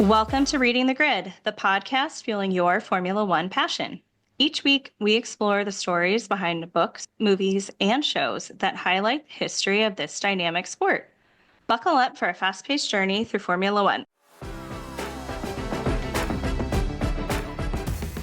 Welcome to Reading the Grid, the podcast fueling your Formula One passion. Each week, we explore the stories behind books, movies, and shows that highlight the history of this dynamic sport. Buckle up for a fast-paced journey through Formula One.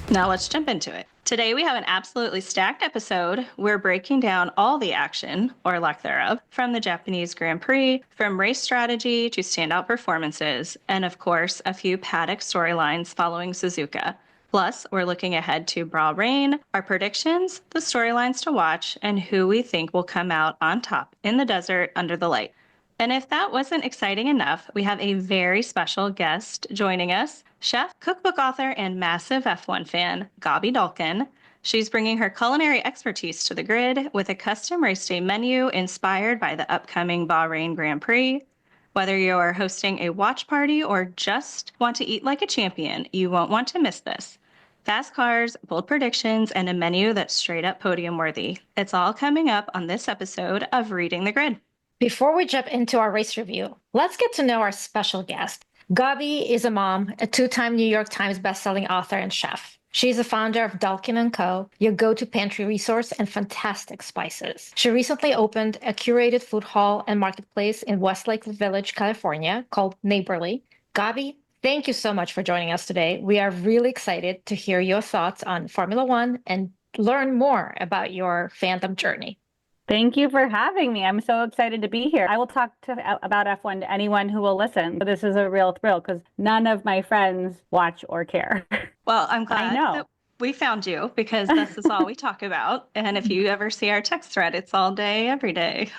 Now let's jump into it. Today we have an absolutely stacked episode. We're breaking down all the action, or lack thereof, from the Japanese Grand Prix, from race strategy to standout performances, and of course, a few paddock storylines following Suzuka. Plus, we're looking ahead to Bahrain, our predictions, the storylines to watch, and who we think will come out on top in the desert under the light. And if that wasn't exciting enough, we have a very special guest joining us, chef, cookbook author, and massive F1 fan, Gaby Dalkin. She's bringing her culinary expertise to the grid with a custom race day menu inspired by the upcoming Bahrain Grand Prix. Whether you're hosting a watch party or just want to eat like a champion, you won't want to miss this. Fast cars, bold predictions, and a menu that's straight up podium worthy. It's all coming up on this episode of Reading the Grid. Before we jump into our race review, let's get to know our special guest. Gaby is a mom, a two-time New York Times bestselling author and chef. She's the founder of Dalkin & Co., your go-to pantry resource and fantastic spices. She recently opened a curated food hall and marketplace in Westlake Village, California, called Neighborly. Gaby, thank you so much for joining us today. We are really excited to hear your thoughts on Formula One and learn more about your fandom journey. Thank you for having me. I'm so excited to be here. I will talk about F1 to anyone who will listen. But this is a real thrill because none of my friends watch or care. Well, I'm glad that we found you because this is all we talk about. And if you ever see our text thread, it's all day, every day.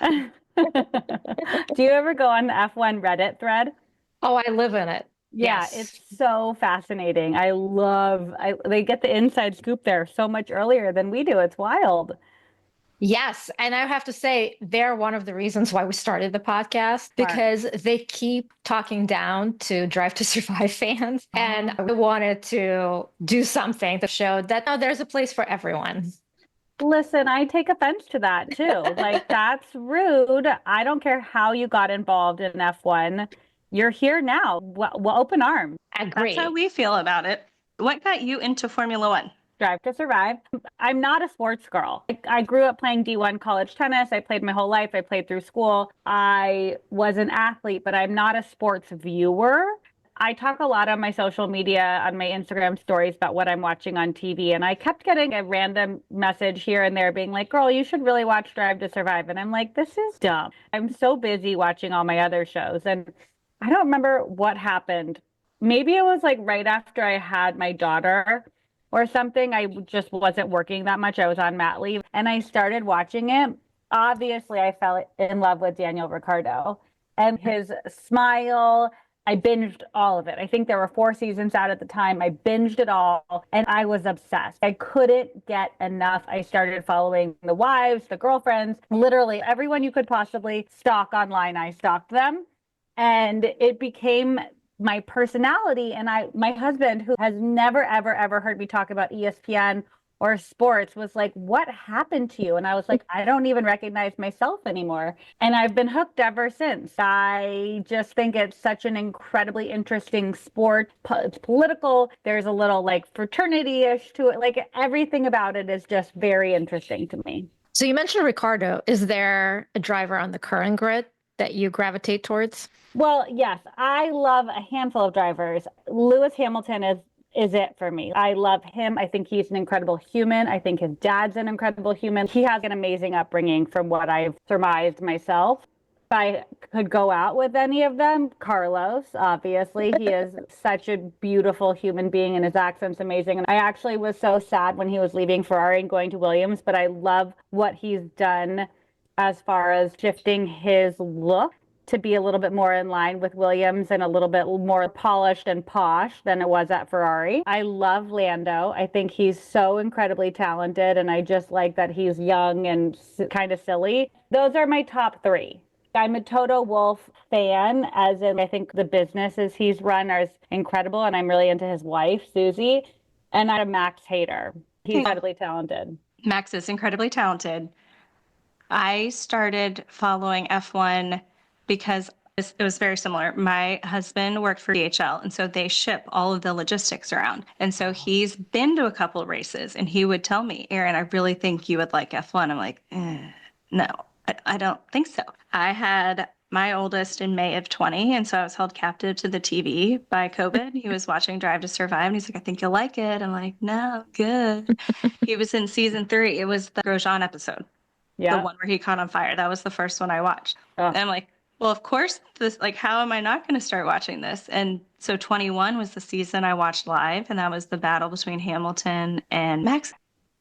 Do you ever go on the F1 Reddit thread? Oh, I live in it. Yeah, Yes. It's so fascinating. They get the inside scoop there so much earlier than we do. It's wild. Yes. And I have to say, they're one of the reasons why we started the podcast, because they keep talking down to Drive to Survive fans. And I wanted to do something to show that there's a place for everyone. Listen, I take offense to that too. Like, that's rude. I don't care how you got involved in F1. You're here now. Well, open arms. Agree. That's how we feel about it. What got you into Formula One? Drive to Survive. I'm not a sports girl. I grew up playing D1 college tennis. I played my whole life. I played through school. I was an athlete, but I'm not a sports viewer. I talk a lot on my social media, on my Instagram stories about what I'm watching on TV. And I kept getting a random message here and there being like, girl, you should really watch Drive to Survive. And I'm like, this is dumb. I'm so busy watching all my other shows. And I don't remember what happened. Maybe it was like right after I had my daughter or something. I just wasn't working that much. I was on mat leave and I started watching it. Obviously, I fell in love with Daniel Ricciardo and his smile. I binged all of it. I think there were 4 seasons out at the time. I binged it all and I was obsessed. I couldn't get enough. I started following the wives, the girlfriends, literally everyone you could possibly stalk online. I stalked them and it became my personality. And my husband, who has never, ever, ever heard me talk about ESPN or sports, was like, what happened to you? And I was like, I don't even recognize myself anymore. And I've been hooked ever since. I just think it's such an incredibly interesting sport. It's political. There's a little like fraternity-ish to it. Like everything about it is just very interesting to me. So you mentioned Ricciardo. Is there a driver on the current grid that you gravitate towards? Well, yes, I love a handful of drivers. Lewis Hamilton is it for me. I love him. I think he's an incredible human. I think his dad's an incredible human. He has an amazing upbringing from what I've surmised myself. If I could go out with any of them, Carlos, obviously. He is such a beautiful human being and his accent's amazing. And I actually was so sad when he was leaving Ferrari and going to Williams, but I love what he's done as far as shifting his look to be a little bit more in line with Williams and a little bit more polished and posh than it was at Ferrari. I love Lando. I think he's so incredibly talented, and I just like that he's young and kind of silly. Those are my top 3. I'm a Toto Wolff fan, as in I think the businesses he's run are incredible, and I'm really into his wife, Susie. And I'm a Max hater. He's incredibly talented. Max is incredibly talented. I started following F1 because It was very similar. My husband worked for DHL, and so they ship all of the logistics around. And so he's been to a couple of races, and he would tell me, Erin, I really think you would like F1. I'm like, no, I don't think so. I had my oldest in May of 20, and so I was held captive to the TV by COVID. He was watching Drive to Survive, and he's like, I think you'll like it. I'm like, no, good. He was in season 3. It was the Grosjean episode, the one where he caught on fire. That was the first one I watched. And I'm like, well, of course, this, like, how am I not going to start watching this? And so 21 was the season I watched live, and that was the battle between Hamilton and Max.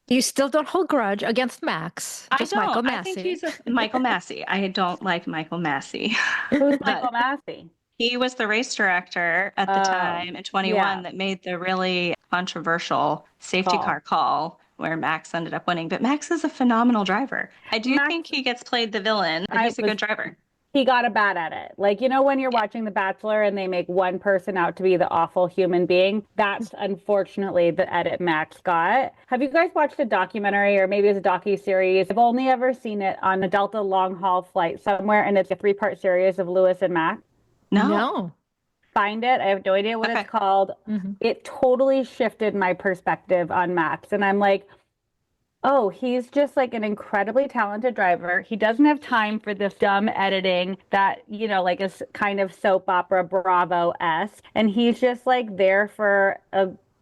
You still don't hold grudge against Max. I Just don't. Michael I think Massey. he's Michael Massey. I don't like Michael Massey. Who's Michael Massey? He was the race director at the time in 21 that made the really controversial safety car call where Max ended up winning. But Max is a phenomenal driver. I do think he gets played the villain, but he's a good driver. He got a bad at it. Like, you know, when you're watching The Bachelor and they make one person out to be the awful human being, that's unfortunately the edit Max got. Have you guys watched a documentary, or maybe it's a docu-series? I've only ever seen it on a Delta long-haul flight somewhere, and it's a 3-part series of Lewis and Max. No. Find it. I have no idea what it's called. It totally shifted my perspective on Max. And I'm like, oh, he's just like an incredibly talented driver. He doesn't have time for this dumb editing that, you know, like is kind of soap opera Bravo-esque. And he's just like there for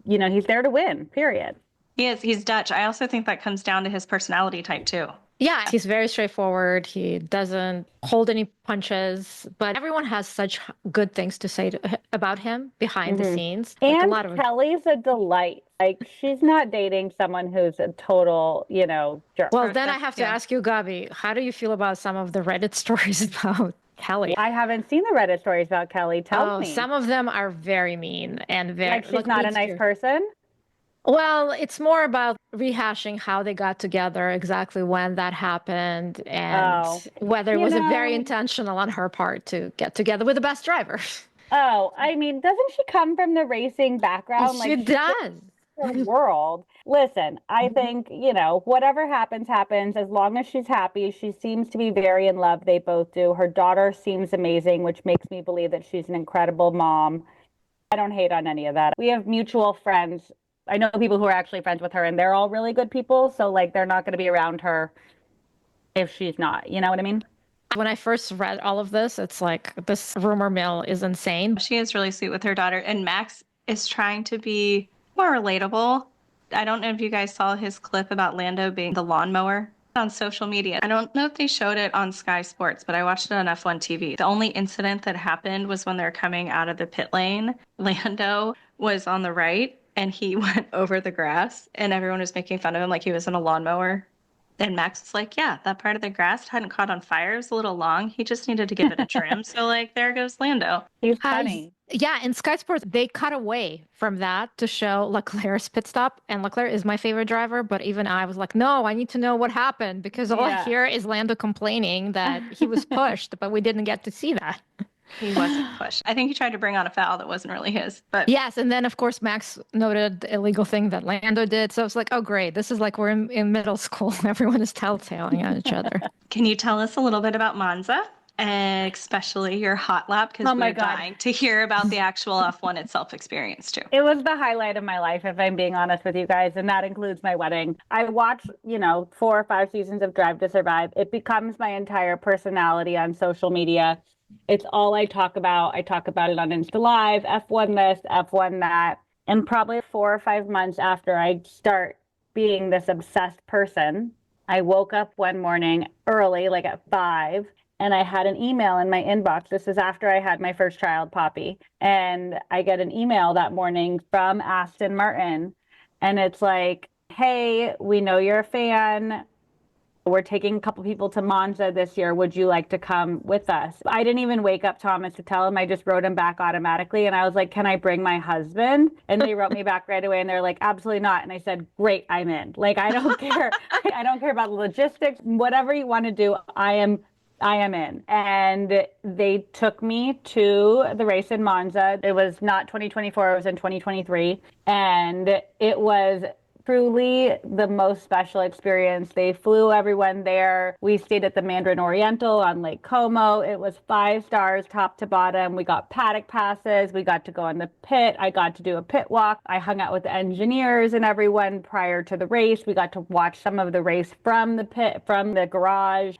he's there to win, period. He is. He's Dutch. I also think that comes down to his personality type too. Yeah, he's very straightforward. He doesn't hold any punches, but everyone has such good things to say about him behind the scenes. And like Kelly's a delight. Like, she's not dating someone who's a total, jerk. Well, then I have to ask you, Gaby, how do you feel about some of the Reddit stories about Kelly? I haven't seen the Reddit stories about Kelly. Tell me. Some of them are very mean and very... Like, she's not a nice person? Well, it's more about rehashing how they got together, exactly when that happened, and whether it was a very intentional on her part to get together with the best driver. Oh, I mean, doesn't she come from the racing background? She does. Her world. Listen, I think, whatever happens, happens. As long as she's happy, she seems to be very in love. They both do. Her daughter seems amazing, which makes me believe that she's an incredible mom. I don't hate on any of that. We have mutual friends. I know people who are actually friends with her, and they're all really good people. So, like, they're not going to be around her if she's not. You know what I mean? When I first read all of this, it's like, this rumor mill is insane. She is really sweet with her daughter, and Max is trying to be more relatable. I don't know if you guys saw his clip about Lando being the lawnmower on social media. I don't know if they showed it on Sky Sports, but I watched it on F1 TV. The only incident that happened was when they're coming out of the pit lane. Lando was on the right, and he went over the grass, and everyone was making fun of him like he was in a lawnmower. And Max was like, yeah, that part of the grass hadn't caught on fire. It was a little long. He just needed to give it a trim. So, like, there goes Lando. He's funny. Yeah, in Sky Sports, they cut away from that to show Leclerc's pit stop. And Leclerc is my favorite driver. But even I was like, no, I need to know what happened. Because all I hear is Lando complaining that he was pushed. But we didn't get to see that. He wasn't pushed. I think he tried to bring on a foul that wasn't really his. But yes, and then of course Max noted the illegal thing that Lando did. So it's like, oh great, this is like we're in middle school. Everyone is telltaling at each other. Can you tell us a little bit about Monza, and especially your hot lap? Because we're dying to hear about the actual F1 itself experience too. It was the highlight of my life, if I'm being honest with you guys, and that includes my wedding. I watched, 4 or 5 seasons of Drive to Survive. It becomes my entire personality on social media. It's all I talk about. I talk about it on Insta Live, F1 this, F1 that. And probably 4 or 5 months after I start being this obsessed person, I woke up one morning early, like at 5, and I had an email in my inbox. This is after I had my first child, Poppy. And I get an email that morning from Aston Martin. And it's like, hey, we know you're a fan. We're taking a couple people to Monza this year. Would you like to come with us? I didn't even wake up Thomas to tell him. I just wrote him back automatically. And I was like, can I bring my husband? And they wrote me back right away. And they're like, absolutely not. And I said, great, I'm in. Like, I don't care. I don't care about the logistics. Whatever you want to do, I am in. And they took me to the race in Monza. It was not 2024. It was in 2023. And it was truly the most special experience. They flew everyone there. We stayed at the Mandarin Oriental on Lake Como. It was 5 stars top to bottom. We got paddock passes. We got to go in the pit. I got to do a pit walk. I hung out with the engineers and everyone prior to the race. We got to watch some of the race from the pit, from the garage.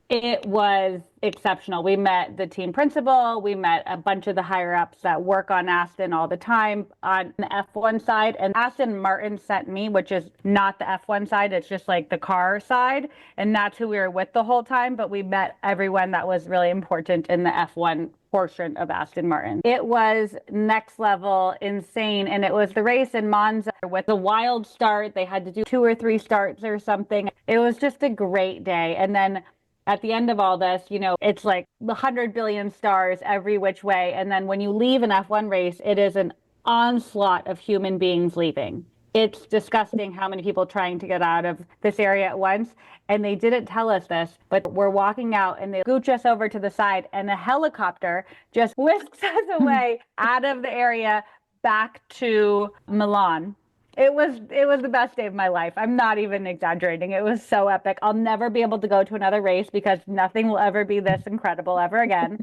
It was exceptional. We met the team principal. We met a bunch of the higher ups that work on Aston all the time on the F1 side. And Aston Martin sent me, which is not the F1 side. It's just like the car side. And that's who we were with the whole time. But we met everyone that was really important in the F1 portion of Aston Martin. It was next level insane. And it was the race in Monza with a wild start. They had to do 2 or 3 starts or something. It was just a great day. And then at the end of all this, it's like 100 billion stars every which way. And then when you leave an F1 race, it is an onslaught of human beings leaving. It's disgusting how many people trying to get out of this area at once. And they didn't tell us this, but we're walking out and they gooch us over to the side and a helicopter just whisks us away out of the area back to Milan. It was the best day of my life. I'm not even exaggerating. It was so epic. I'll never be able to go to another race because nothing will ever be this incredible ever again.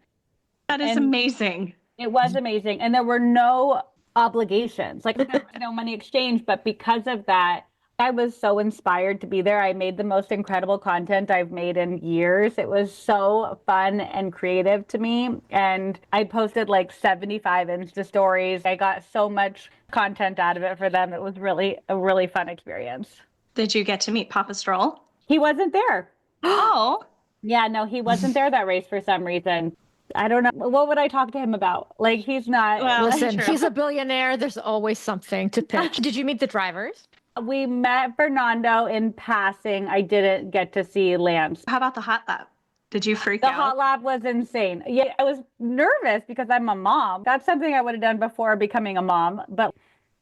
That is amazing. It was amazing. And there were no obligations. Like there was no money exchange. But because of that, I was so inspired to be there. I made the most incredible content I've made in years. It was so fun and creative to me. And I posted like 75 Insta stories. I got so much content out of it for them. It was really a really fun experience. Did you get to meet Papa Stroll? He wasn't there. Oh. Yeah, no, he wasn't there that race for some reason. I don't know. What would I talk to him about? Like, he's not. Well, listen, he's a billionaire. There's always something to pitch. Did you meet the drivers? We met Fernando in passing. I didn't get to see Lance. How about the hot lap? Did you freak out? The hot lap was insane. Yeah, I was nervous because I'm a mom. That's something I would have done before becoming a mom. But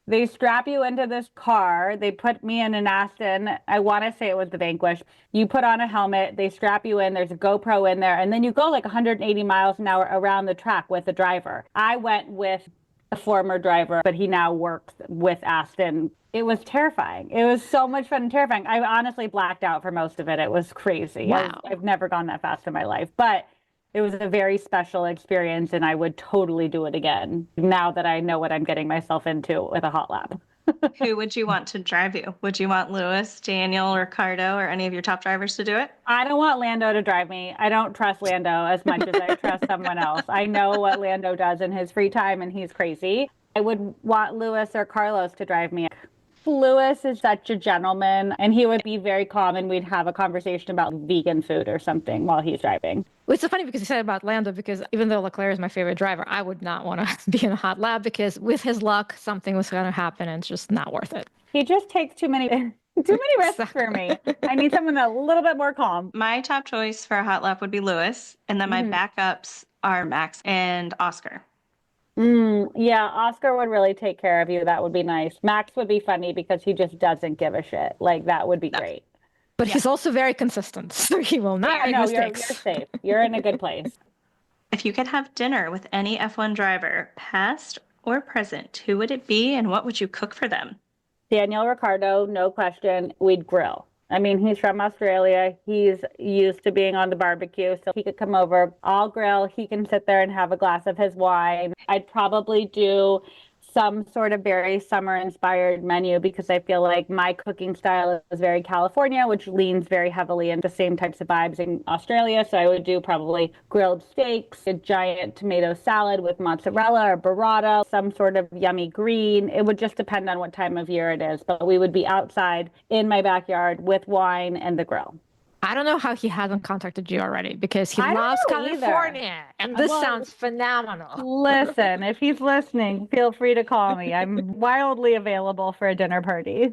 they strap you into this car. They put me in an Aston. I want to say it was the Vanquish. You put on a helmet. They strap you in. There's a GoPro in there. And then you go like 180 miles an hour around the track with the driver. I went with a former driver, but he now works with Aston. It was terrifying. It was so much fun and terrifying. I honestly blacked out for most of it. It was crazy. Wow. I've never gone that fast in my life, but it was a very special experience and I would totally do it again now that I know what I'm getting myself into with a hot lap. Who would you want to drive you? Would you want Lewis, Daniel, Ricardo, or any of your top drivers to do it? I don't want Lando to drive me. I don't trust Lando as much as I trust someone else. I know what Lando does in his free time and he's crazy. I would want Lewis or Carlos to drive me. Lewis is such a gentleman and he would be very calm and we'd have a conversation about vegan food or something while he's driving. Well, it's so funny because you said about Lando, because even though Leclerc is my favorite driver, I would not want to be in a hot lap because with his luck, something was going to happen and it's just not worth it. He just takes too many risks for me. I need someone a little bit more calm. My top choice for a hot lap would be Lewis, and then my backups are Max and Oscar. Yeah, Oscar would really take care of you. That would be nice. Max would be funny because he just doesn't give a shit. Like, that would be great. But he's also very consistent, so he will not make mistakes. You're safe. You're in a good place. If you could have dinner with any F1 driver, past or present, who would it be and what would you cook for them? Daniel Ricciardo, no question. We'd grill. I mean, he's from Australia. He's used to being on the barbecue, so he could come over. I'll grill. He can sit there and have a glass of his wine. I'd probably do some sort of very summer-inspired menu because I feel like my cooking style is very California, which leans very heavily into the same types of vibes in Australia. So I would do probably grilled steaks, a giant tomato salad with mozzarella or burrata, some sort of yummy green. It would just depend on what time of year it is. But we would be outside in my backyard with wine and the grill. I don't know how he hasn't contacted you already because he loves California. And this sounds phenomenal. Listen, if he's listening, feel free to call me. I'm wildly available for a dinner party.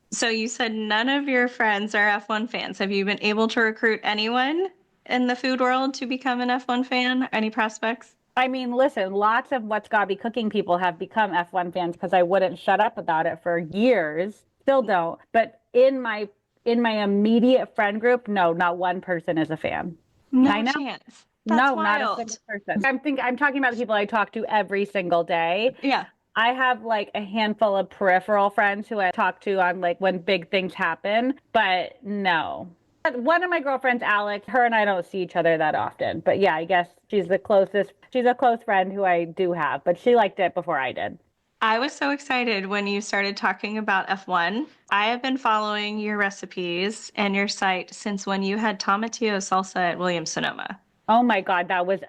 So you said none of your friends are F1 fans. Have you been able to recruit anyone in the food world to become an F1 fan? Any prospects? I mean, listen, lots of What's Gaby Cooking people have become F1 fans because I wouldn't shut up about it for years. Still don't. But in my immediate friend group, no, not one person is a fan. No chance. That's no, wild. not a single person. I'm talking about the people I talk to every single day. Yeah. I have like a handful of peripheral friends who I talk to on like when big things happen, but no. One of my girlfriends, Alex, her and I don't see each other that often. But yeah, I guess she's the closest. She's a close friend who I do have, but she liked it before I did. I was so excited when you started talking about F1. I have been following your recipes and your site since when you had tomatillo salsa at Williams-Sonoma. Oh my God, that was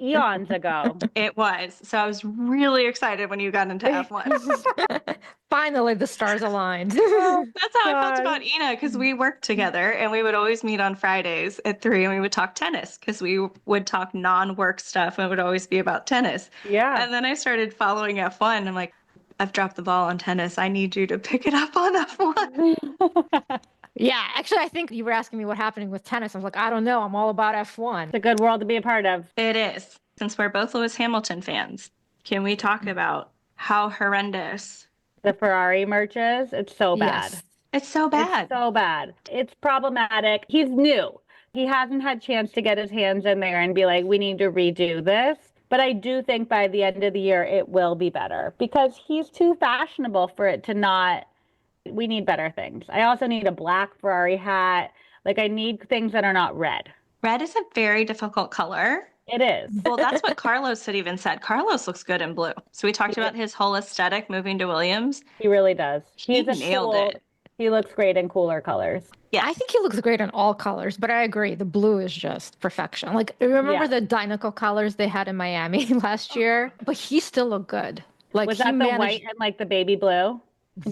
eons ago. It was. So I was really excited when you got into F1. Finally, the stars aligned. Oh That's how I felt God. about Ina because we worked together and we would always meet on Fridays at 3 and we would talk tennis because we would talk non-work stuff and it would always be about tennis. Yeah. And then I started following F1. I'm like, I've dropped the ball on tennis. I need you to pick it up on F1. Yeah, actually, I think you were asking me what happening with tennis. I was like, I don't know. I'm all about F1. It's a good world to be a part of. It is. Since we're both Lewis Hamilton fans, can we talk about how horrendous? The Ferrari merches, it's so bad. Yes. It's so bad. It's so bad. It's problematic. He's new. He hasn't had chance to get his hands in there and be like, we need to redo this. But I do think by the end of the year, it will be better because he's too fashionable for it to not. We need better things. I also need a black Ferrari hat. Like, I need things that are not red. Red is a very difficult color. It is. Well, that's what Carlos had even said. Carlos looks good in blue. So we talked about his whole aesthetic moving to Williams. He really does. He nailed it. He looks great in cooler colors. Yeah, I think he looks great in all colors, but I agree. The blue is just perfection. Like, remember the Dinoco colors they had in Miami last year? But he still looked good. Like, Was he that the managed... white and like the baby blue?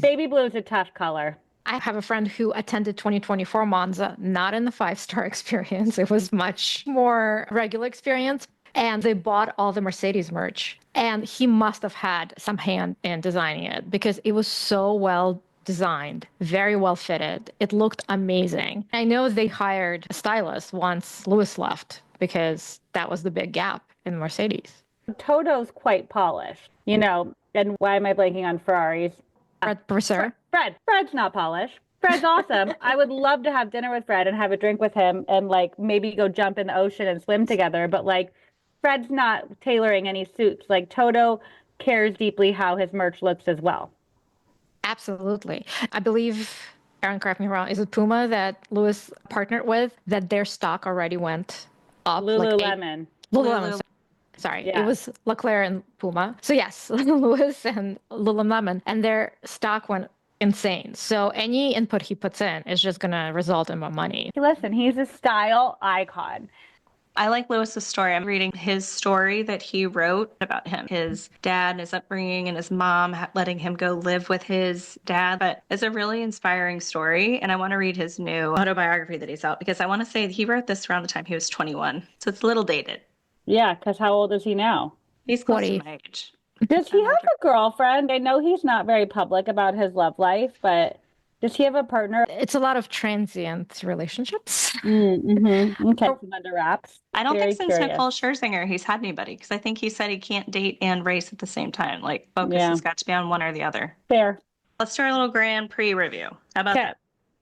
Baby blue is a tough color. I have a friend who attended 2024 Monza, not in the 5-star experience. It was much more regular experience. And they bought all the Mercedes merch. And he must have had some hand in designing it because it was so well designed, very well fitted. It looked amazing. I know they hired a stylist once Lewis left because that was the big gap in Mercedes. Toto's quite polished, and why am I blanking on Ferraris? Fred Brisser. Fred's not polished. Fred's awesome. I would love to have dinner with Fred and have a drink with him and like maybe go jump in the ocean and swim together. But like Fred's not tailoring any suits. Like Toto cares deeply how his merch looks as well. Absolutely. I believe, Aaron, correct me if I'm wrong, is it Puma that Lewis partnered with that their stock already went up? Lululemon. Lululemon. Sorry, Yeah. It was Leclerc and Puma. So yes, Lewis and Lululemon, and their stock went insane. So any input he puts in is just going to result in more money. Listen, he's a style icon. I like Lewis's story. I'm reading his story that he wrote about him, his dad and his upbringing and his mom letting him go live with his dad. But it's a really inspiring story. And I want to read his new autobiography that he's out because I want to say he wrote this around the time he was 21. So it's a little dated. Yeah, because how old is he now? He's close 40. to my age. Does he have a girlfriend? I know he's not very public about his love life, but does he have a partner? It's a lot of transient relationships. Mm-hmm. Okay, some under wraps. I don't Very think since curious. Nicole Scherzinger he's had anybody because I think he said he can't date and race at the same time. Like focus Yeah. has got to be on one or the other. Fair. Let's do our little Grand Prix review. How about Okay. that?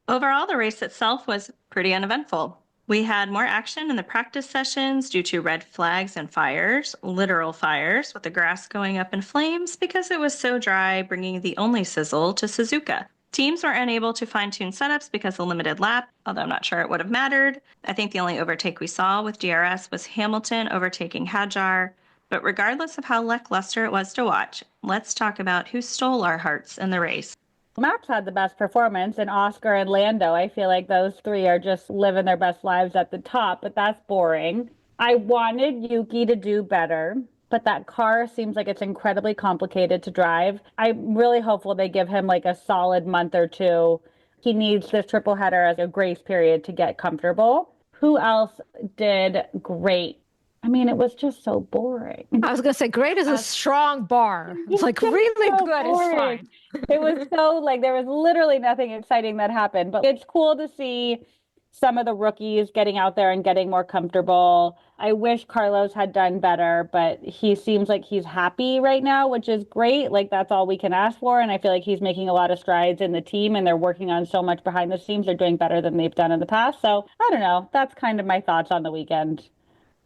Overall, the race itself was pretty uneventful. We had more action in the practice sessions due to red flags and fires, literal fires, with the grass going up in flames because it was so dry, bringing the only sizzle to Suzuka. Teams were unable to fine-tune setups because of limited lap, although I'm not sure it would have mattered. I think the only overtake we saw with DRS was Hamilton overtaking Hadjar. But regardless of how lackluster it was to watch, let's talk about who stole our hearts in the race. Max had the best performance, and Oscar and Lando, I feel like those three are just living their best lives at the top, but that's boring. I wanted Yuki to do better, but that car seems like it's incredibly complicated to drive. I'm really hopeful they give him like a solid month or two. He needs this triple header as a grace period to get comfortable. Who else did great? I mean, it was just so boring. I was going to say, great is a strong bar. It's like just really so good is boring. fine. It was so like there was literally nothing exciting that happened, but it's cool to see some of the rookies getting out there and getting more comfortable. I wish Carlos had done better, but he seems like he's happy right now, which is great. Like that's all we can ask for. And I feel like he's making a lot of strides in the team and they're working on so much behind the scenes. They're doing better than they've done in the past. So I don't know. That's kind of my thoughts on the weekend.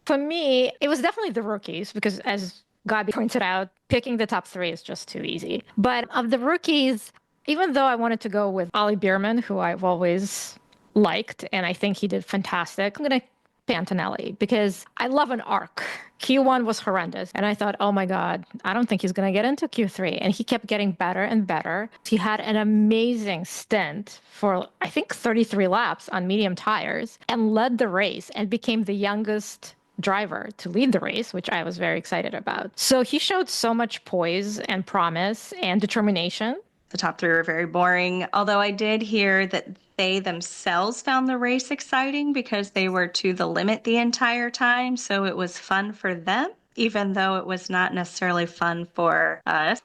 For me, it was definitely the rookies because as Gaby pointed out, picking the top three is just too easy. But of the rookies, even though I wanted to go with Ollie Bierman, who I've always liked, and I think he did fantastic, I'm going to Antonelli because I love an arc. Q1 was horrendous. And I thought, oh my God, I don't think he's going to get into Q3. And he kept getting better and better. He had an amazing stint for, I think, 33 laps on medium tires and led the race and became the youngest driver to lead the race, which I was very excited about. So he showed so much poise and promise and determination. The top three were very boring, although I did hear that they themselves found the race exciting because they were to the limit the entire time. So it was fun for them, even though it was not necessarily fun for us.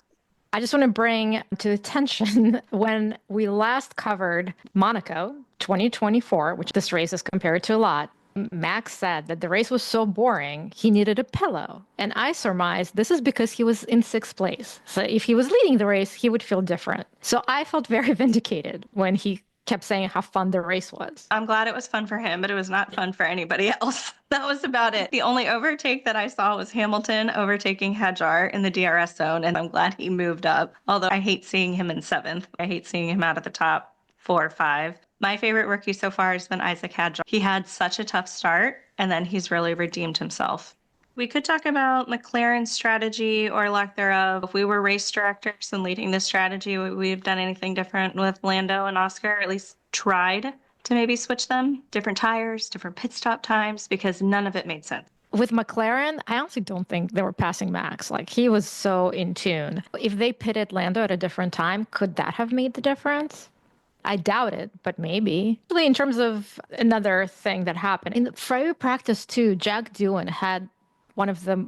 I just want to bring to attention when we last covered Monaco 2024, which this race is compared to a lot. Max said that the race was so boring, he needed a pillow. And I surmised this is because he was in sixth place. So if he was leading the race, he would feel different. So I felt very vindicated when he kept saying how fun the race was. I'm glad it was fun for him, but it was not fun for anybody else. That was about it. The only overtake that I saw was Hamilton overtaking Hadjar in the DRS zone, and I'm glad he moved up. Although I hate seeing him in seventh. I hate seeing him out of the top 4 or 5. My favorite rookie so far has been Isaac Hadjar. He had such a tough start, and then he's really redeemed himself. We could talk about McLaren's strategy or lack thereof. If we were race directors and leading this strategy, would we have done anything different with Lando and Oscar, or at least tried to maybe switch them? Different tires, different pit stop times, because none of it made sense. With McLaren, I honestly don't think they were passing Max. Like, he was so in tune. If they pitted Lando at a different time, could that have made the difference? I doubt it, but maybe. In terms of another thing that happened, in the Ferrari practice too, Jack Doohan had one of the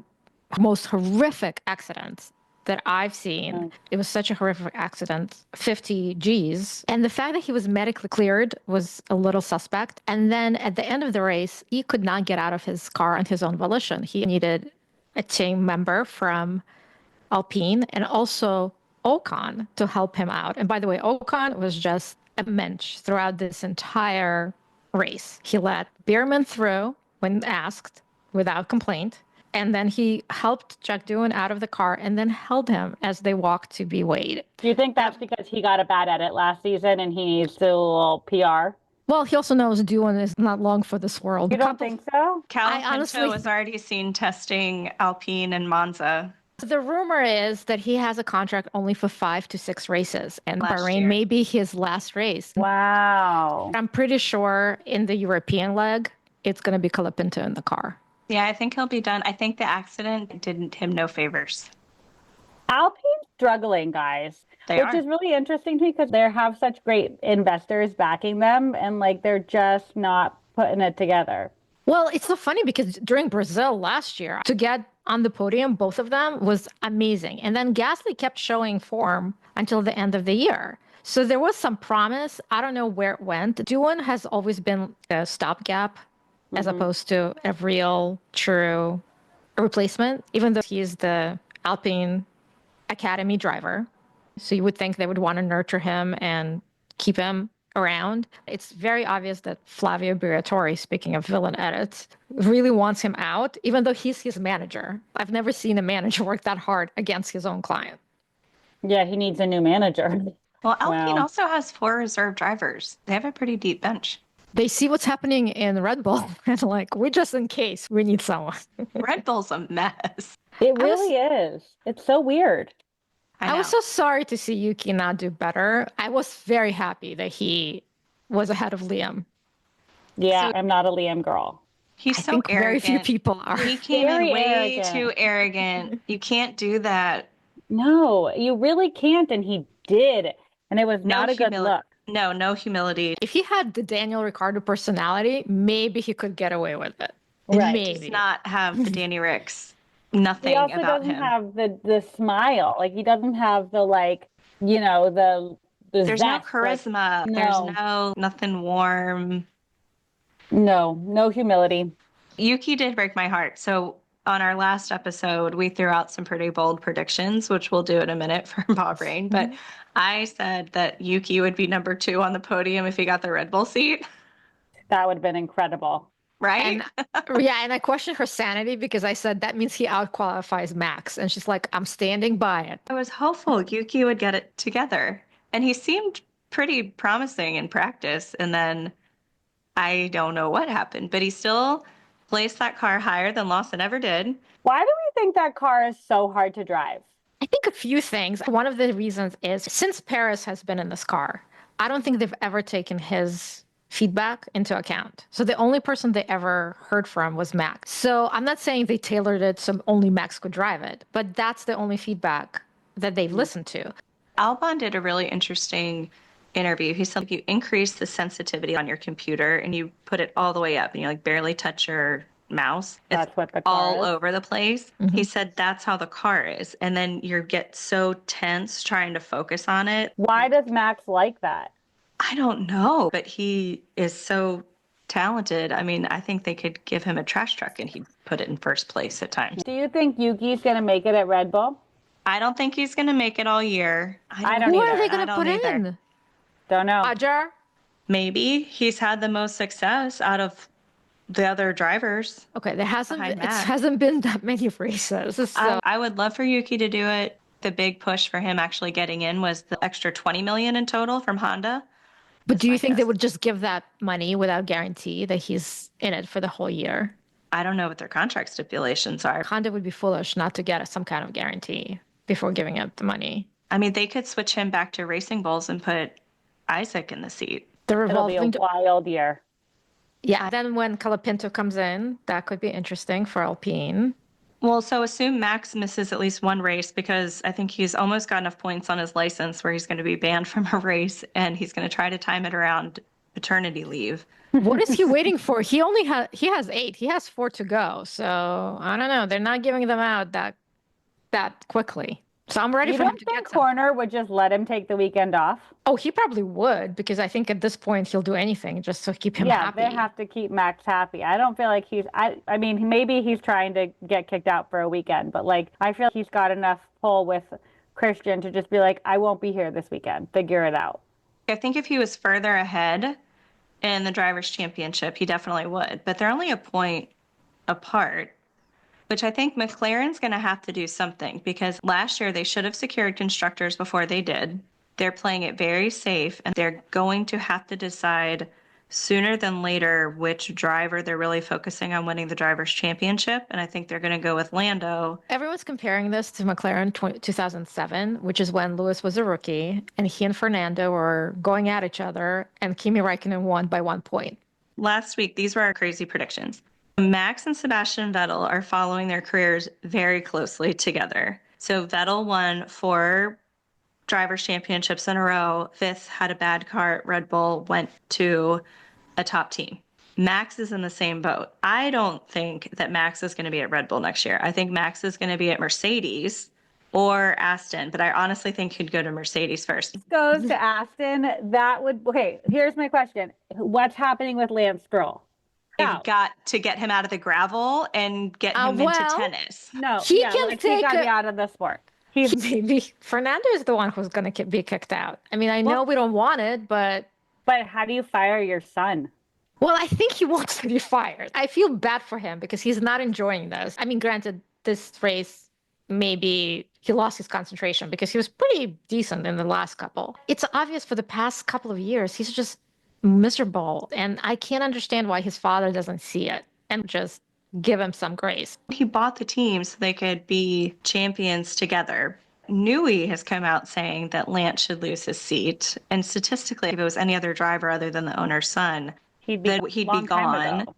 most horrific accidents that I've seen. It was such a horrific accident, 50 Gs. And the fact that he was medically cleared was a little suspect. And then at the end of the race, he could not get out of his car on his own volition. He needed a team member from Alpine and also Ocon to help him out. And by the way, Ocon was just a mensch throughout this entire race. He let Bierman through when asked without complaint. And then he helped Jack Doohan out of the car and then held him as they walked to be weighed. Do you think that's because he got a bad edit last season and he needs to do a little PR? Well, he also knows Doohan is not long for this world. You don't think so? Cal Pinto was already seen testing Alpine and Monza. The rumor is that he has a contract only for 5 to 6 races, and Bahrain year. may be his last race. Wow. I'm pretty sure in the European leg, it's going to be Colapinto in the car. Yeah, I think he'll be done. I think the accident did him no favors. Alpine's struggling, guys. Which is really interesting to me because they have such great investors backing them and like they're just not putting it together. Well, it's so funny because during Brazil last year, to get on the podium, both of them was amazing. And then Gasly kept showing form until the end of the year. So there was some promise. I don't know where it went. Doohan has always been a stopgap as opposed to a real, true replacement, even though he's the Alpine Academy driver. So you would think they would want to nurture him and keep him around. It's very obvious that Flavio Briatore, speaking of villain edits, really wants him out, even though he's his manager. I've never seen a manager work that hard against his own client. Yeah, he needs a new manager. Well, Alpine also has 4 reserve drivers. They have a pretty deep bench. They see what's happening in Red Bull and like, we're just in case we need someone. Red Bull's a mess. It really is. It's so weird. I was so sorry to see Yuki not do better. I was very happy that he was ahead of Liam. Yeah, I'm not a Liam girl. He's I so think arrogant. very few people are. He came in Very way arrogant. too arrogant. You can't do that. No, you really can't. And he did. And it was not a good look. No humility. If he had the Daniel Ricciardo personality, maybe he could get away with it. Right. He does not have the Danny Ricks. Nothing He also about doesn't him. have the smile. Like he doesn't have the like, you know, the There's no zest. charisma. Like, There's nothing warm. No humility. Yuki did break my heart. So on our last episode, we threw out some pretty bold predictions, which we'll do in a minute for Bahrain. But I said that Yuki would be number 2 on the podium if he got the Red Bull seat. That would have been incredible. right? And yeah, and I questioned her sanity because I said that means he outqualifies Max. And she's like, I'm standing by it. I was hopeful Yuki would get it together. And he seemed pretty promising in practice. And then I don't know what happened, but he still placed that car higher than Lawson ever did. Why do we think that car is so hard to drive? I think a few things. One of the reasons is since Paris has been in this car, I don't think they've ever taken his feedback into account. So the only person they ever heard from was Max. So I'm not saying they tailored it so only Max could drive it, but that's the only feedback that they've listened to. Albon did a really interesting interview. He said if you increase the sensitivity on your computer and you put it all the way up and you like barely touch your mouse, That's it's what the car all is. over the place. He said that's how the car is. And then you get so tense trying to focus on it. Why does Max like that? I don't know, but he is so talented. I mean, I think they could give him a trash truck and he'd put it in first place at times. Do you think Yuki's going to make it at Red Bull? I don't think he's going to make it all year. I don't Who either. are they I going to don't put either. in? Don't know. Ajar? Maybe he's had the most success out of the other drivers. Okay, there hasn't Behind been, it Max. hasn't been that many races. So I would love for Yuki to do it. The big push for him actually getting in was the extra 20 million in total from Honda. but do my you think they guess. would just give that money without guarantee that he's in it for the whole year? I don't know what their contract stipulations are. Honda would be foolish not to get some kind of guarantee before giving up the money. I mean, they could switch him back to Racing Bulls and put Isaac in the seat. The It'll be a revolving wild year. Yeah, then when Colapinto comes in, that could be interesting for Alpine. Well, so assume Max misses at least one race because I think he's almost got enough points on his license where he's going to be banned from a race and he's going to try to time it around paternity leave. What is he waiting for? He has 8. He has 4 to go. So I don't know. They're not giving them out that quickly. So I'm ready You for him don't to think get some. Horner would just let him take the weekend off? Oh, he probably would because I think at this point he'll do anything just to keep him Yeah, happy. they have to keep Max happy. I don't feel like I mean, maybe he's trying to get kicked out for a weekend, but like, I feel like he's got enough pull with Christian to just be like, I won't be here this weekend. Figure it out. I think if he was further ahead in the Drivers' Championship, he definitely would. But they're only a point apart, which I think McLaren's going to have to do something because last year they should have secured constructors before they did. They're playing it very safe, and they're going to have to decide sooner than later which driver they're really focusing on winning the Drivers' Championship. And I think they're going to go with Lando. Everyone's comparing this to McLaren 2007, which is when Lewis was a rookie and he and Fernando were going at each other and Kimi Räikkönen won by 1 point. Last week, these were our crazy predictions. Max and Sebastian Vettel are following their careers very closely together. So Vettel won 4 drivers' championships in a row. 5th had a bad car at Red Bull, went to a top team. Max is in the same boat. I don't think that Max is going to be at Red Bull next year. I think Max is going to be at Mercedes or Aston, but I honestly think he'd go to Mercedes first. Goes to Aston. That would, okay, here's my question. What's happening with Lance Stroll? They've got to get him out of the gravel and get him into tennis. No, He yeah, can like he take got to a- be out of the sport. He's Maybe Fernando is the one who's going to be kicked out. I mean, I know we don't want it, but But how do you fire your son? well, I think he wants to be fired. I feel bad for him because he's not enjoying this. I mean, granted, this race, maybe he lost his concentration because he was pretty decent in the last couple. It's obvious for the past couple of years, he's just miserable. And I can't understand why his father doesn't see it and just give him some grace. He bought the team so they could be champions together. Newey has come out saying that Lance should lose his seat. And statistically, if it was any other driver other than the owner's son, He'd be long time gone. ago.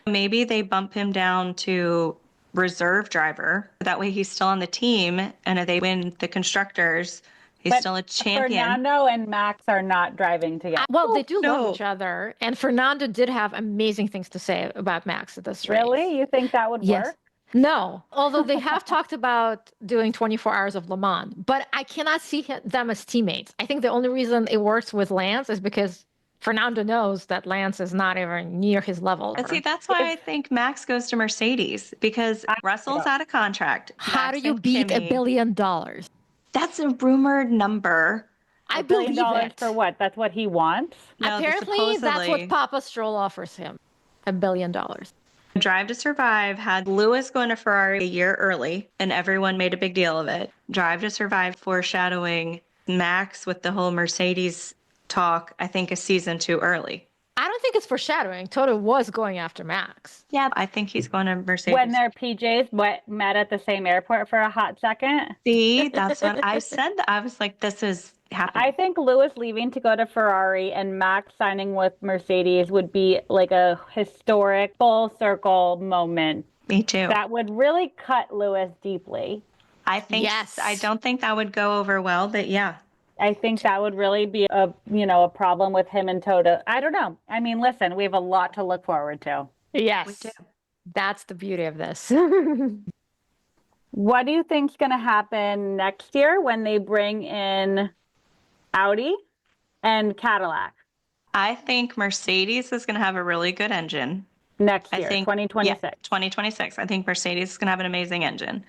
Maybe they bump him down to reserve driver. That way he's still on the team. And if they win the constructors, he's But still a champion. Fernando and Max are not driving together. Well, they do no. love each other. And Fernando did have amazing things to say about Max at this race. Really? You think that would Yes. work? No, although they have talked about doing 24 hours of Le Mans, but I cannot see them as teammates. I think the only reason it works with Lance is because Fernando knows that Lance is not even near his level. But see, that's why I think Max goes to Mercedes because Russell's out of contract. How Max do you and beat Kimi- $1 billion? That's a rumored number. I $1 billion believe it. for what? That's what he wants? No, Apparently, that's what supposedly- Papa Stroll offers him. $1 billion. Drive to Survive had Lewis going to Ferrari a year early, and everyone made a big deal of it. Drive to Survive foreshadowing Max with the whole Mercedes talk, I think, a season too early. I don't think it's foreshadowing. Toto was going after Max. Yeah, I think he's going to Mercedes. When their PJs met at the same airport for a hot second. See, that's what I said. I was like, this is happening. I think Lewis leaving to go to Ferrari and Max signing with Mercedes would be like a historic full circle moment. Me too. That would really cut Lewis deeply. I think, yes. I don't think that would go over well, but yeah. I think that would really be a problem with him and Toto. I don't know. I mean, listen, we have a lot to look forward to. Yes. We do. That's the beauty of this. What do you think's going to happen next year when they bring in Audi and Cadillac? I think Mercedes is going to have a really good engine. Next I year, think 2026. Yeah, 2026. I think Mercedes is going to have an amazing engine.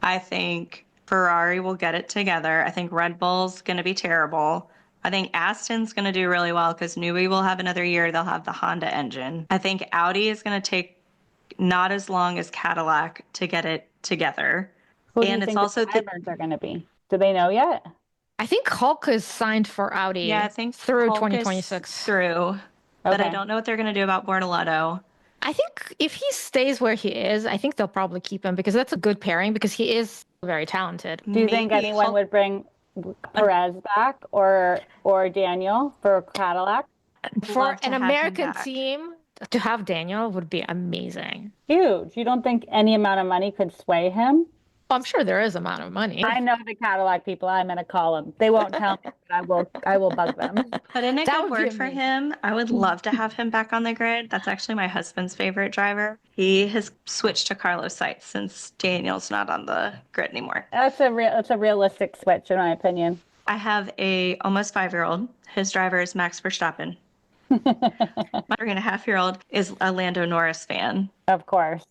I think Ferrari will get it together. I think Red Bull's going to be terrible. I think Aston's going to do really well because Newey will have another year. They'll have the Honda engine. I think Audi is going to take not as long as Cadillac to get it together. Who do you And it's think also the drivers are going to be? Do they know yet? I think Hulk is signed for Audi yeah, I think through Hulk is 2026. through, but I Okay. don't know what they're going to do about Bortoletto. I think if he stays where he is, I think they'll probably keep him because that's a good pairing because he is very talented. Do you think Maybe anyone Hulk- would bring Perez back or Daniel for Cadillac? For love to an have him American back. team, to have Daniel would be amazing. Huge. You don't think any amount of money could sway him? Oh, I'm sure there is amount of money. I know the Cadillac people. I'm going to call them. They won't tell me, but I will bug them. Put in a That good would be word for amazing. him. I would love to have him back on the grid. That's actually my husband's favorite driver. He has switched to Carlos Sainz since Daniel's not on the grid anymore. That's a realistic switch, in my opinion. I have a almost 5-year-old. His driver is Max Verstappen. My 3.5-year-old is a Lando Norris fan. Of course.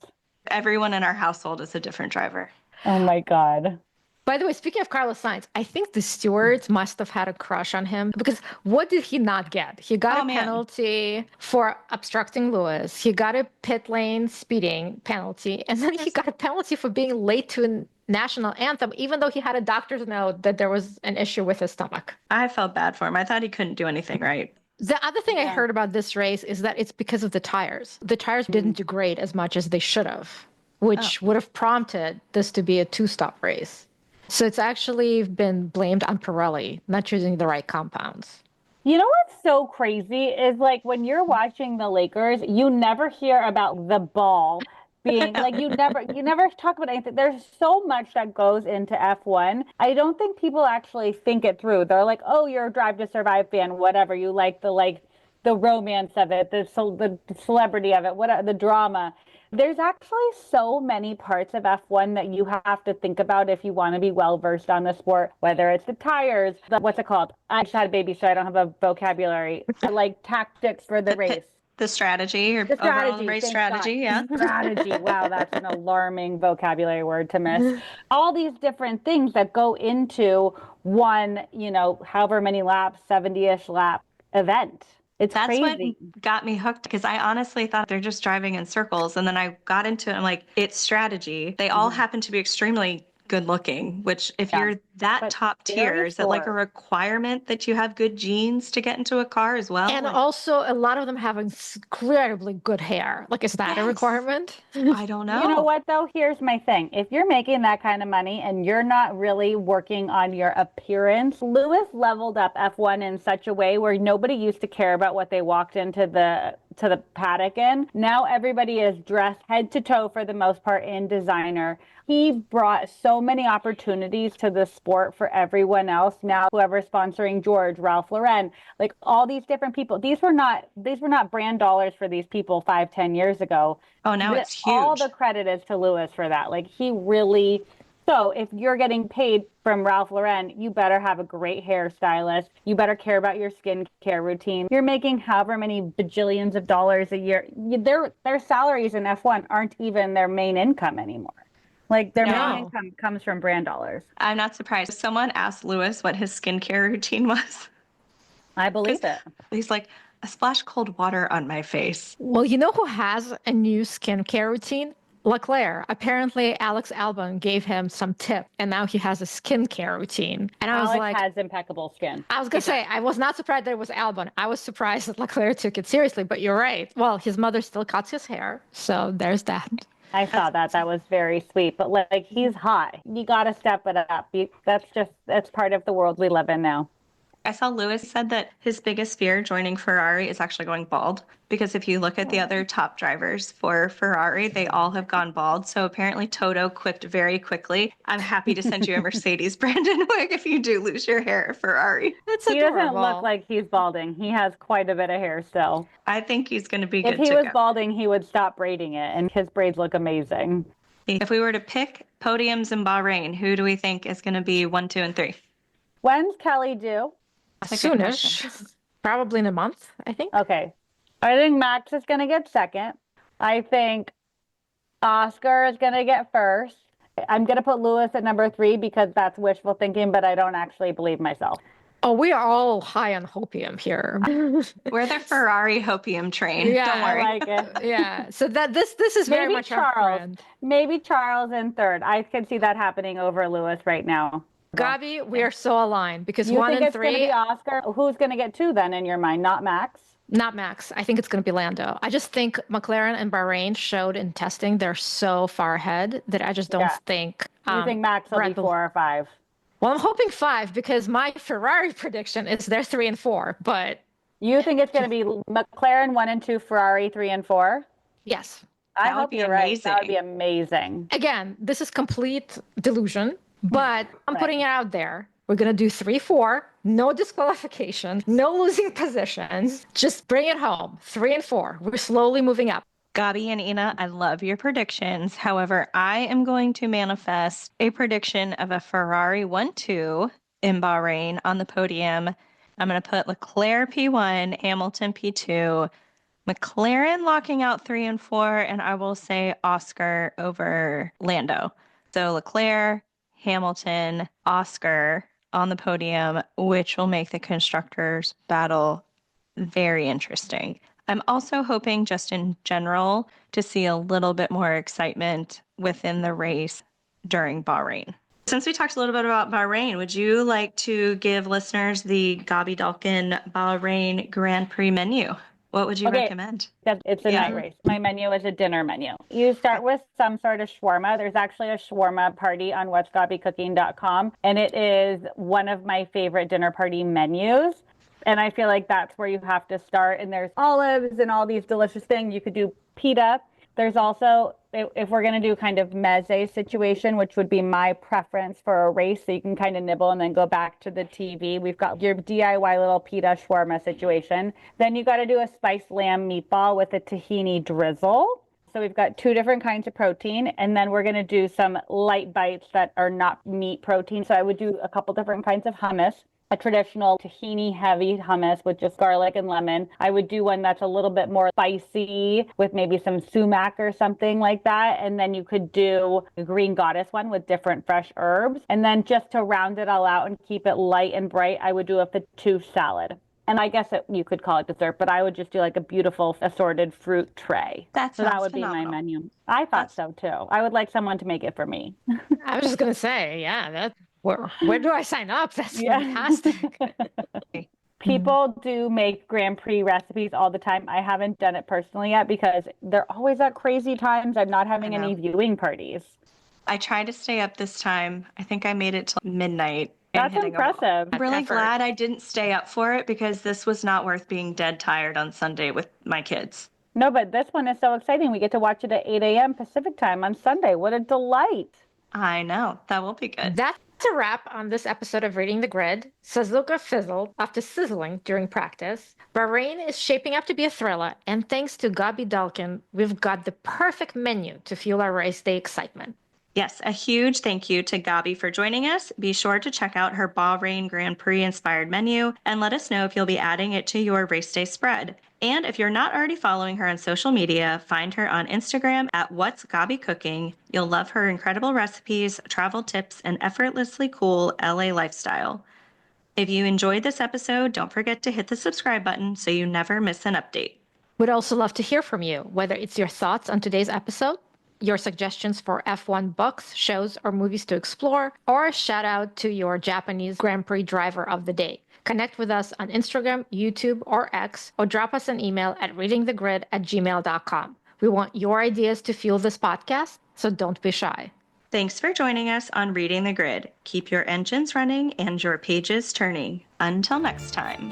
Everyone in our household is a different driver. Oh my God. By the way, speaking of Carlos Sainz, I think the stewards must have had a crush on him because what did he not get? He got Oh, a man. penalty for obstructing Lewis. He got a pit lane speeding penalty. And then he got a penalty for being late to a national anthem, even though he had a doctor's note that there was an issue with his stomach. I felt bad for him. I thought he couldn't do anything right. The other thing I Yeah. heard about this race is that it's because of the tires. The tires didn't degrade as much as they should have, which would have prompted this to be a two-stop race. So it's actually been blamed on Pirelli, not choosing the right compounds. You know what's so crazy is like when you're watching the Lakers, you never hear about the ball being like you never talk about anything. There's so much that goes into F1. I don't think people actually think it through. They're like, "Oh, you're a Drive to Survive fan, whatever. You like the romance of it, the celebrity of it, the drama." There's actually so many parts of F1 that you have to think about if you want to be well versed on the sport, whether it's the tires, what's it called? I just had a baby, so I don't have a vocabulary. Like tactics for the race. The strategy or The overall strategy, race thank strategy, God. yeah. Strategy. Wow, that's an alarming vocabulary word to miss. All these different things that go into one, however many laps, 70-ish lap event. It's That's crazy. what got me hooked because I honestly thought they're just driving in circles. And then I got into it. I'm like, it's strategy. They all happen to be extremely good looking, which if Yeah. you're that But top very tier, is it like a short. requirement that you have good genes to get into a car as well? And Like, also, a lot of them have incredibly good hair. Like, is that a Yes. requirement? I don't know. You know what, though? Here's my thing. If you're making that kind of money and you're not really working on your appearance, Lewis leveled up F1 in such a way where nobody used to care about what they walked into the paddock in. Now everybody is dressed head to toe for the most part in designer. He brought so many opportunities to the sport for everyone else. Now whoever's sponsoring George, Ralph Lauren, like all these different people, these were not brand dollars for these people 5-10 years ago. Oh, now it's huge. All the credit is to Lewis for that. Like he really. So if you're getting paid from Ralph Lauren, you better have a great hairstylist. You better care about your skincare routine. You're making however many bajillions of dollars a year. Their salaries in F1 aren't even their main income anymore. Like their No. main income comes from brand dollars. I'm not surprised. Someone asked Lewis what his skincare routine was. I believe it. He's like, splash cold water on my face. Well, you know who has a new skincare routine? Leclerc. Apparently, Alex Albon gave him some tip, and now he has a skincare routine. And I was Alex like, has impeccable skin. I was going to say, I was not surprised that it was Albon. I was surprised that Leclerc took it seriously, but you're right. Well, his mother still cuts his hair, so there's that. I saw that. That was very sweet. But like, he's hot. You got to step it up. That's part of the world we live in now. I saw Lewis said that his biggest fear joining Ferrari is actually going bald, because if you look at the other top drivers for Ferrari, they all have gone bald. So apparently Toto quipped very quickly, I'm happy to send you a Mercedes Brandon wig if you do lose your hair at Ferrari. That's He adorable. doesn't look like he's balding. He has quite a bit of hair still. I think he's going to be If good he to was go. balding, he would stop braiding it, and his braids look amazing. If we were to pick podiums in Bahrain, who do we think is going to be 1, 2, and 3? When's Kelly due? That's a good Soonish. question. Probably in a month, I think. Okay. I think Max is going to get second. I think Oscar is going to get first. I'm going to put Lewis at number 3 because that's wishful thinking, but I don't actually believe myself. Oh, we are all high on hopium here. We're the Ferrari hopium train. Yeah, Don't I worry. like it. Yeah, so that this is very Maybe much our Charles. friend. Maybe Charles in third. I can see that happening over Lewis right now. Gaby, we are so aligned because You 1 think and it's going to 3, be Oscar? Who's going to get 2 then in your mind? Not Max? not Max. I think it's going to be Lando. I just think McLaren and Bahrain showed in testing they're so far ahead that I just don't Yeah. think. You think Max will be Red Bull- 4 or 5? Well, I'm hoping 5 because my Ferrari prediction is they're 3 and 4. But You think it's going to be McLaren 1 and 2, Ferrari 3 and 4? yes, I That would hope be you're right. That would be amazing. amazing. again, this is complete delusion, but I'm Right. putting it out there. We're going to do 3, 4, no disqualification, no losing positions. Just bring it home. 3 and 4. We're slowly moving up. Gaby and Ina, I love your predictions. However, I am going to manifest a prediction of a Ferrari 1-2 in Bahrain on the podium. I'm going to put Leclerc P1, Hamilton P2, McLaren locking out 3 and 4, and I will say Oscar over Lando. So Leclerc, Hamilton, Oscar on the podium, which will make the constructors battle very interesting. I'm also hoping, just in general, to see a little bit more excitement within the race during Bahrain. Since we talked a little bit about Bahrain, would you like to give listeners the Gaby Dalkin Bahrain Grand Prix menu? What would you recommend? It's a night race. My menu is a dinner menu. You start with some sort of shawarma. There's actually a shawarma party on what'sgabbycooking.com, and it is one of my favorite dinner party menus. And I feel like that's where you have to start. And there's olives and all these delicious things. You could do pita. There's also, if we're going to do kind of meze situation, which would be my preference for a race, so you can kind of nibble and then go back to the TV. We've got your DIY little pita shawarma situation. Then you got to do a spiced lamb meatball with a tahini drizzle. So we've got 2 different kinds of protein, and then we're going to do some light bites that are not meat protein. So I would do a couple different kinds of hummus. A traditional tahini heavy hummus with just garlic and lemon. I would do one that's a little bit more spicy with maybe some sumac or something like that. And then you could do a green goddess one with different fresh herbs. And then just to round it all out and keep it light and bright, I would do a fattoush salad. And I guess you could call it dessert, but I would just do like a beautiful assorted fruit tray. So that would be my menu. I thought so too. I would like someone to make it for me. I was just going to say, yeah, where do I sign up? That's fantastic. People do make Grand Prix recipes all the time. I haven't done it personally yet because they're always at crazy times. I'm not having any viewing parties. I tried to stay up this time. I think I made it till midnight. That's impressive. I'm really glad I didn't stay up for it because this was not worth being dead tired on Sunday with my kids. No, but this one is so exciting. We get to watch it at 8 a.m. Pacific time on Sunday. What a delight. I know. That will be good. That's a wrap on this episode of Reading the Grid. Suzuka fizzled after sizzling during practice. Bahrain is shaping up to be a thriller, and thanks to Gaby Dalkin, we've got the perfect menu to fuel our race day excitement. Yes, a huge thank you to Gaby for joining us. Be sure to check out her Bahrain Grand Prix inspired menu and let us know if you'll be adding it to your race day spread. And if you're not already following her on social media, find her on Instagram at What's Gaby Cooking. You'll love her incredible recipes, travel tips, and effortlessly cool LA lifestyle. If you enjoyed this episode, don't forget to hit the subscribe button so you never miss an update. We'd also love to hear from you, whether it's your thoughts on today's episode, your suggestions for F1 books, shows, or movies to explore, or a shout out to your Japanese Grand Prix driver of the day. Connect with us on Instagram, YouTube, or X, or drop us an email at readingthegrid@gmail.com. We want your ideas to fuel this podcast, so don't be shy. Thanks for joining us on Reading the Grid. Keep your engines running and your pages turning. Until next time.